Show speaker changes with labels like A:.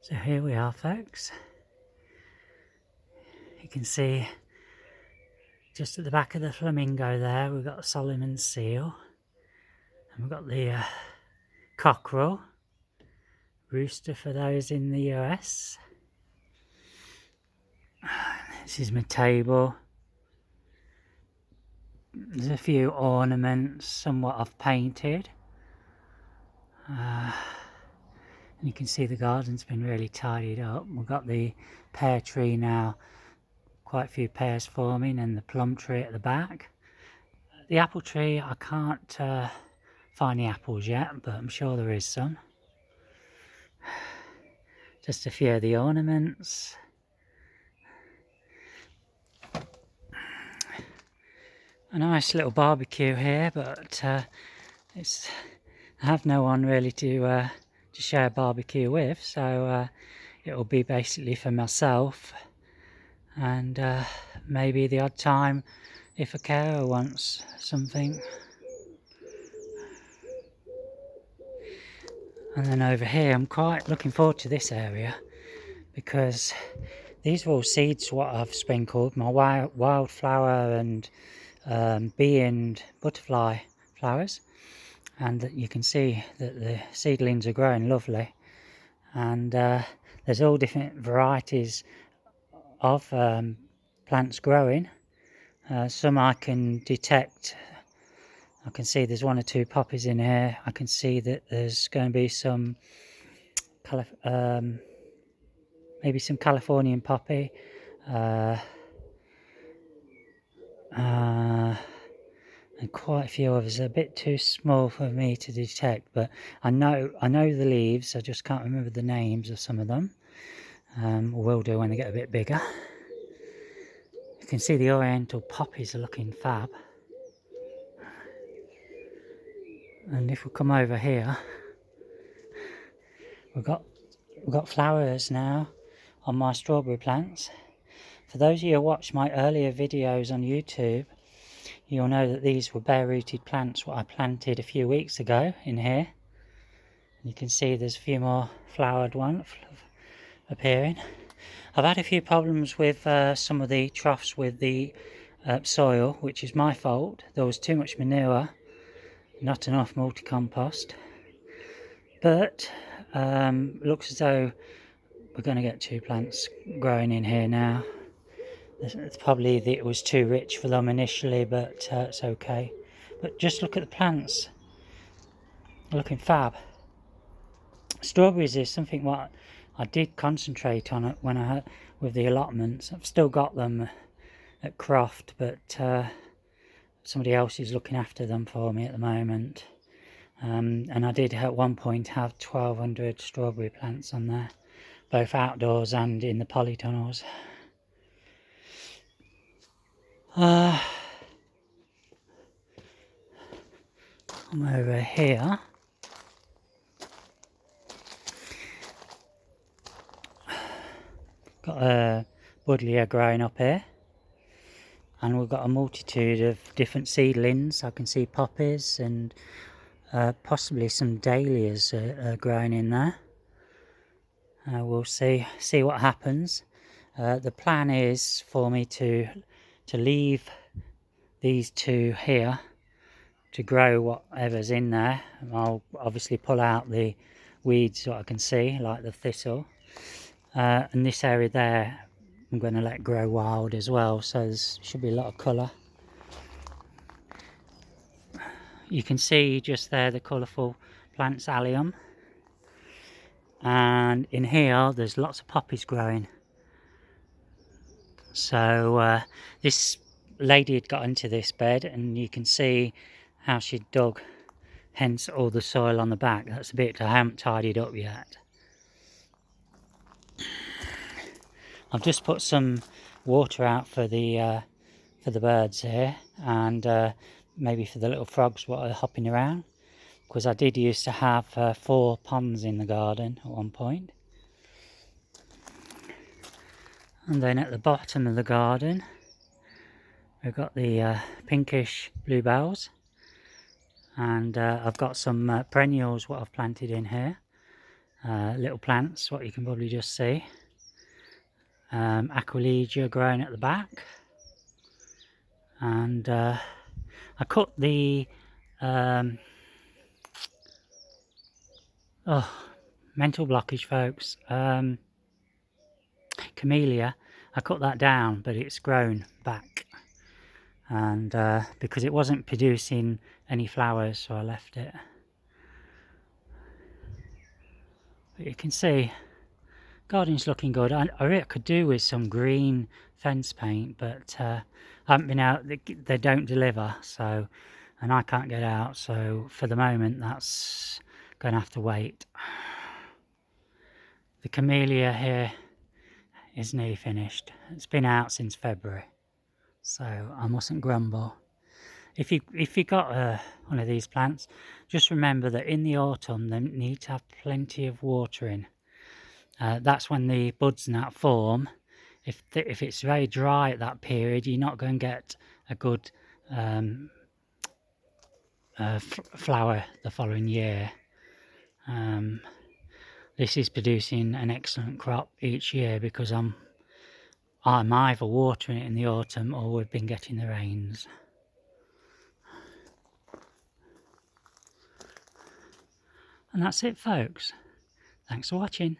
A: So here we are, folks. You can see just at the back of the flamingo there, we've got the Solomon seal, and we've got the cockerel, rooster for those in the US. This is my table. There's a few ornaments, somewhat I've painted. And you can see the garden's been really tidied up. We've got the pear tree now, quite a few pears forming, and the plum tree at the back. The apple tree, I can't find the apples yet, but I'm sure there is some. Just a few of the ornaments. A nice little barbecue here, but I have no one really to share a barbecue with, so it'll be basically for myself, and maybe the odd time if a carer wants something. And then over here, I'm quite looking forward to this area, because these are all seeds what I've sprinkled, my wildflower and bee and butterfly flowers, and you can see that the seedlings are growing lovely, and there's all different varieties of plants growing. Some I can detect. I can see there's one or two poppies in here. I can see that there's going to be some maybe some Californian poppy, and quite a few others. A bit too small for me to detect, but I know the leaves. I just can't remember the names of some of them. Will do when they get a bit bigger. You can see the oriental poppies are looking fab. And if we come over here, we've got flowers now on my strawberry plants. For those of you who watched my earlier videos on YouTube, you'll know that these were bare-rooted plants what I planted a few weeks ago in here. And you can see there's a few more flowered ones appearing. I've had a few problems with some of the troughs with the soil, which is my fault. There was too much manure, not enough multi-compost. But looks as though we're going to get two plants growing in here now. It's probably that it was too rich for them initially, but it's okay. But just look at the plants, they're looking fab. Strawberries is something what I did concentrate on it when I had with the allotments. I've still got them at Croft, but somebody else is looking after them for me at the moment. And I did at one point have 1,200 strawberry plants on there, both outdoors and in the polytunnels. Come over here. Got a buddleia growing up here, and we've got a multitude of different seedlings. I can see poppies and possibly some dahlias growing in there. We'll see what happens. The plan is for me to leave these two here to grow whatever's in there. I'll obviously pull out the weeds that I can see, like the thistle. And this area there I'm going to let grow wild as well, so there should be a lot of colour. You can see just there the colourful plants allium, and in here there's lots of poppies growing. So this lady had got into this bed, and you can see how she dug, hence all the soil on the back. That's a bit I haven't tidied up yet. I've just put some water out for the birds here, and maybe for the little frogs what are hopping around, because I did used to have 4 ponds in the garden at one point. And then at the bottom of the garden we've got the pinkish bluebells, and I've got some perennials what I've planted in here, little plants, what you can probably just see. Aquilegia growing at the back. And I cut the mental blockage, folks. Camellia, I cut that down, but it's grown back, and because it wasn't producing any flowers, so I left it. But you can see garden's looking good. I really could do with some green fence paint, but I haven't been out. They don't deliver, so, and I can't get out, so for the moment that's going to have to wait. The camellia here is nearly finished. It's been out since February, so I mustn't grumble. If you got one of these plants, just remember that in the autumn they need to have plenty of watering. That's when the buds and that form. If it's very dry at that period, you're not going to get a good flower the following year. This is producing an excellent crop each year because I'm either watering it in the autumn or we've been getting the rains. And that's it, folks. Thanks for watching.